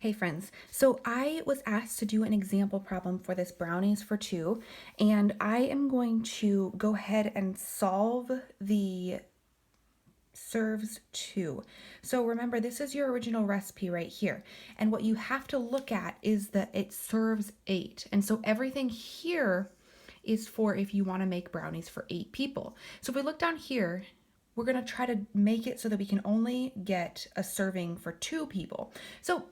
Hey friends, so I was asked to do an example problem for this brownies for two, and I am going to go ahead and solve the serves two. So remember, this is your original recipe right here, and what you have to look at is that it serves 8, and so everything here is for if you want to make brownies for 8 people. So if we look down here, we're going to try to make it so that we can only get a serving for 2 people. So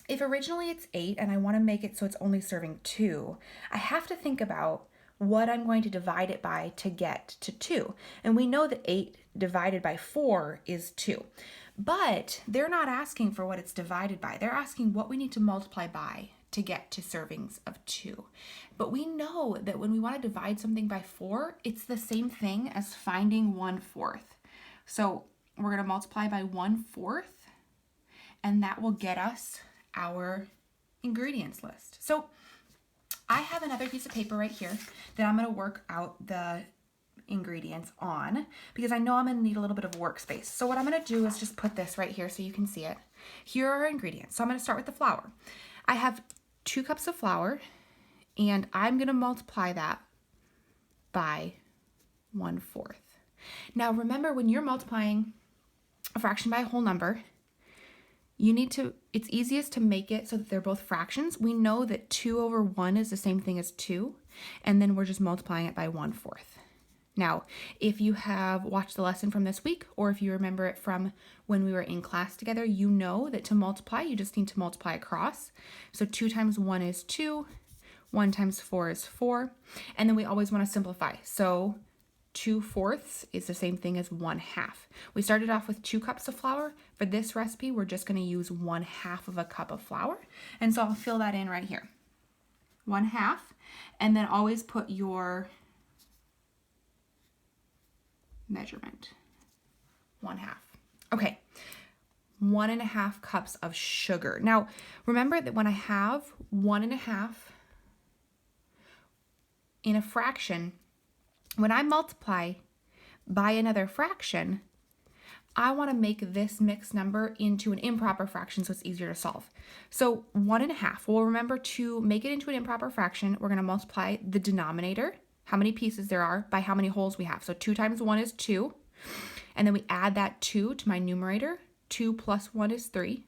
if originally it's 8 and I want to make it so it's only serving 2, I have to think about what I'm going to divide it by to get to 2. And we know that 8 divided by 4 is 2. But they're not asking for what it's divided by. They're asking what we need to multiply by to get to servings of 2. But we know that when we want to divide something by 4, it's the same thing as finding 1/4. So we're going to multiply by 1/4, and that will get us our ingredients list. So I have another piece of paper right here that I'm going to work out the ingredients on because I know I'm going to need a little bit of workspace. So what I'm going to do is just put this right here so you can see it. Here are our ingredients. So I'm going to start with the flour. I have 2 cups of flour, and I'm going to multiply that by 1/4. Now remember, when you're multiplying a fraction by a whole number, it's easiest to make it so that they're both fractions. We know that 2/1 is the same thing as 2, and then we're just multiplying it by 1/4. Now, if you have watched the lesson from this week, or if you remember it from when we were in class together, you know that to multiply, you just need to multiply across. So 2 times 1 is 2, 1 times 4 is 4, and then we always want to simplify. So 2/4 is the same thing as 1/2. We started off with 2 cups of flour. For this recipe, we're just going to use 1/2 of a cup of flour. And so I'll fill that in right here. 1/2, and then always put your measurement. 1/2. Okay. 1.5 cups of sugar. Now, remember that when I have 1.5 in a fraction, when I multiply by another fraction, I want to make this mixed number into an improper fraction so it's easier to solve. So 1.5, well, remember, to make it into an improper fraction, we're going to multiply the denominator, how many pieces there are, by how many wholes we have. So 2 times 1 is 2, and then we add that 2 to my numerator. 2 plus 1 is 3,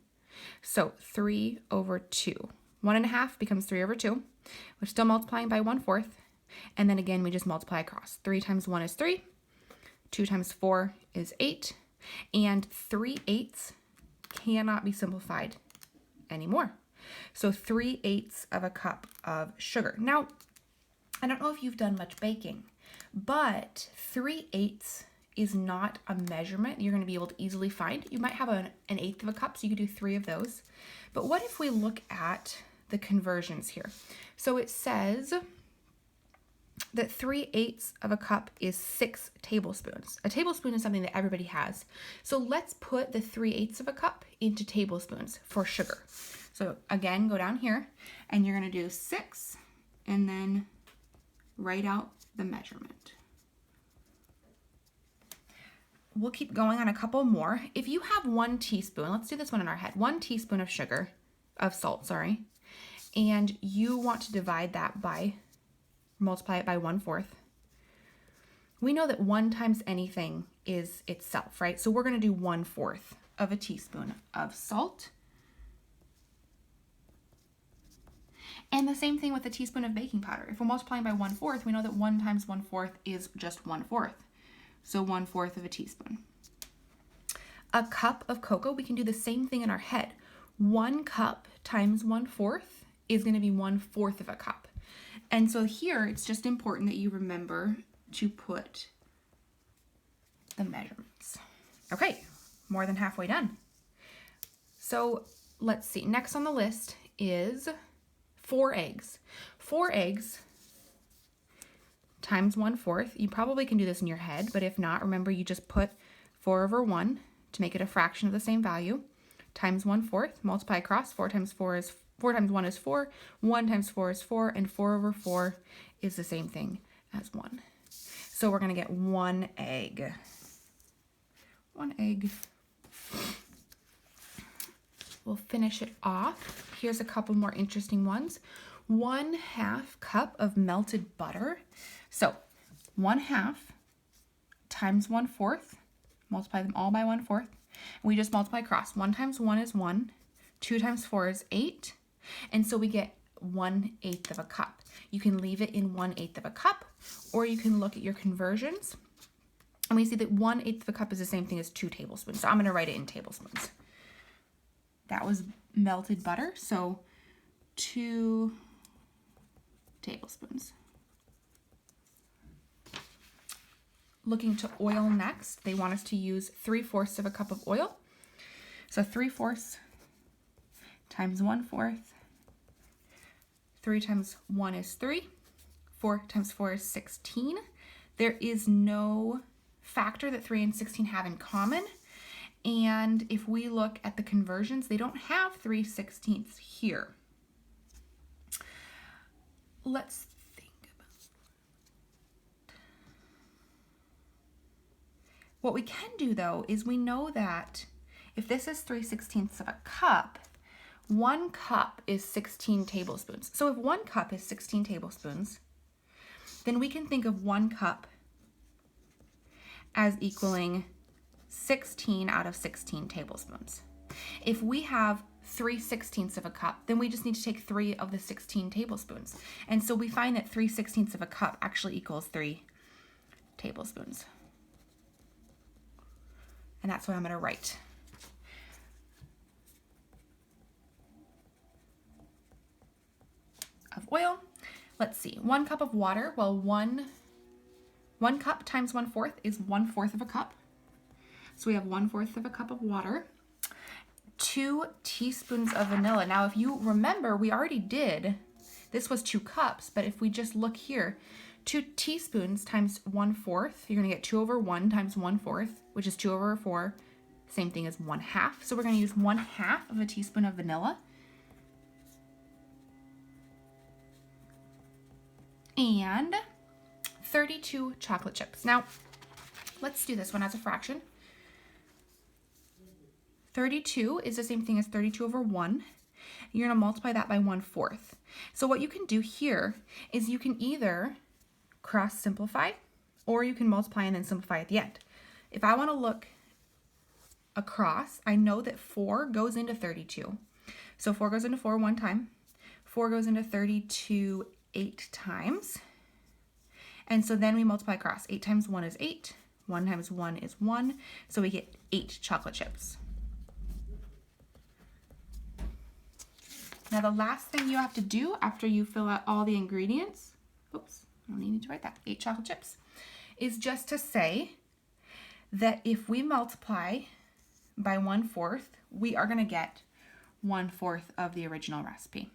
so 3/2. 1.5 becomes 3/2. We're still multiplying by 1/4. And then again, we just multiply across. 3 times 1 is 3. 2 times 4 is 8. And 3/8 cannot be simplified anymore. So 3/8 of a cup of sugar. Now, I don't know if you've done much baking, but 3/8 is not a measurement you're going to be able to easily find. You might have an 1/8 of a cup, so you could do 3 of those. But what if we look at the conversions here? So it says that 3/8 of a cup is 6 tablespoons. A tablespoon is something that everybody has. So let's put the 3/8 of a cup into tablespoons for sugar. So again, go down here, and you're going to do 6, and then write out the measurement. We'll keep going on a couple more. If you have 1 teaspoon, let's do this one in our head, 1 teaspoon of salt, and you want to divide that by, multiply it by 1/4. We know that 1 times anything is itself, right? So we're going to do 1/4 of a teaspoon of salt. And the same thing with a teaspoon of baking powder. If we're multiplying by 1/4, we know that 1 times 1/4 is just 1/4. So 1/4 of a teaspoon. A cup of cocoa, we can do the same thing in our head. 1 cup times 1/4 is going to be 1/4 of a cup. And so here, it's just important that you remember to put the measurements. Okay, more than halfway done. So let's see, next on the list is 4 eggs. 4 eggs times 1/4. You probably can do this in your head, but if not, remember, you just put 4/1 to make it a fraction of the same value, times 1/4, multiply across. 4 times 1 is 4, 1 times 4 is 4, and 4/4 is the same thing as 1. So we're going to get 1 egg. 1 egg. we'll finish it off. Here's a couple more interesting ones. 1/2 cup of melted butter. So 1/2 times 1/4, multiply them all by 1/4. We just multiply across. 1 times 1 is 1, 2 times 4 is 8, and so we get 1/8 of a cup. You can leave it in 1/8 of a cup, or you can look at your conversions, and we see that 1/8 of a cup is the same thing as 2 tablespoons. So I'm going to write it in tablespoons. That was melted butter, so 2 tablespoons. Looking to oil next, they want us to use 3/4 of a cup of oil. So 3/4 times 1/4. 3 times 1 is 3. 4 times 4 is 16. There is no factor that 3 and 16 have in common. And if we look at the conversions, they don't have 3/16 here. Let's think about what we can do, though, is we know that if this is 3/16 of a cup, 1 cup is 16 tablespoons. So if 1 cup is 16 tablespoons, then we can think of 1 cup as equaling 16 out of 16 tablespoons. If we have 3/16 of a cup, then we just need to take 3 of the 16 tablespoons. And so we find that 3/16 of a cup actually equals 3 tablespoons. And that's what I'm going to write. Of oil. Let's see, 1 cup of water. Well, one cup times 1/4 is 1/4 of a cup. So we have 1/4 of a cup of water. 2 teaspoons of vanilla. Now, if you remember, we already did, this was 2 cups, but if we just look here, 2 teaspoons times 1/4, you're going to get 2/1 times 1/4, which is 2/4, same thing as 1/2. So we're going to use 1/2 of a teaspoon of vanilla. And 32 chocolate chips. Now, let's do this one as a fraction. 32 is the same thing as 32/1. You're going to multiply that by 1/4. So what you can do here is you can either cross simplify, or you can multiply and then simplify at the end. If I want to look across, I know that 4 goes into 32. So 4 goes into 4 one time. 4 goes into 32 8 times. And so then we multiply across. 8 times 1 is 8. 1 times 1 is 1. So we get 8 chocolate chips. Now the last thing you have to do after you fill out all the ingredients, oops, I don't need to write that, 8 chocolate chips, is just to say that if we multiply by 1/4, we are going to get 1/4 of the original recipe.